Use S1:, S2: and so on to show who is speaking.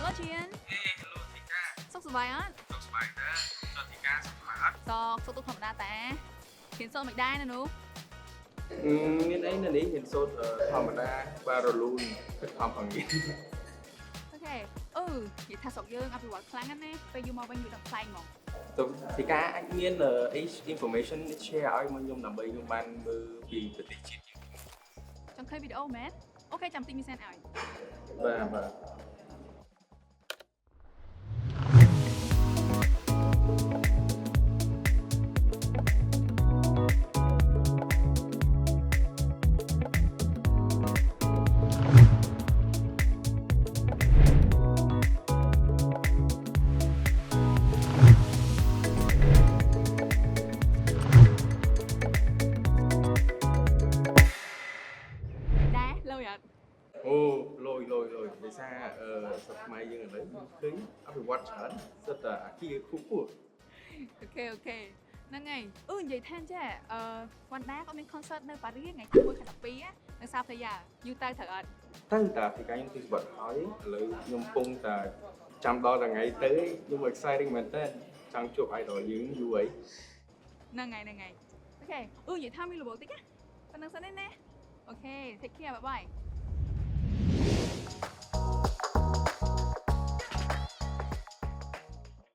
S1: Hello Chiến.
S2: Hello Thika,
S1: សុខសប្បាយអត់
S2: សុខសប្បាយទេចុះThikaសុខសប្បាយអត់
S1: សុខទុក្ខធម្មតាតាហ៊ានសូត្រមិនដែរណានោះ
S2: មានអីនៅនេះហ៊ានសូត្រធម្មតាបាទរលូនគិតខំផងទៀត
S1: អូខេនិយាយថាស្រុកយើងអភិវឌ្ឍខ្លាំងណាស់ណាពេលយូរមកវិញយូរដល់ផ្សេងហ្មង
S2: ទៅThikaអាចមានអី information share ឲ្យមកខ្ញុំដើម្បីខ្ញុំបានមើលពីប្រទេសជាតិយើង
S1: ចង់ឃើញវីដេអូមែនអូខេចាំតិចមីសែនឲ្យ
S2: បាទ
S1: ដែរlâu vậy
S2: អូលយដោយសារស្រុកខ្មែរយើងឥឡូវឃើញអភិវឌ្ឍច្រើនសិតតែអាគារខ្ពស់
S1: អូខេហ្នឹងហើយនិយាយថាចេះវ៉ាន់ដាក៏មាន concert នៅប៉ារីសថ្ងៃទី1ខែ12នៅសាផ្ទៃយ៉ាយូរទៅត្រូវអត់
S2: ទៅតាThikaខ្ញុំទិញសម្បត្តិហើយឥឡូវខ្ញុំកំពុងតែចាំដល់ថ្ងៃទៅខ្ញុំ exciting មែនតើចង់ជួប idol យើងយូរអី
S1: ហ្នឹងហើយអូខេនិយាយថាមានរបបតិចណាប៉ុណ្្នឹងសិនទេណាអូខេ take care bye bye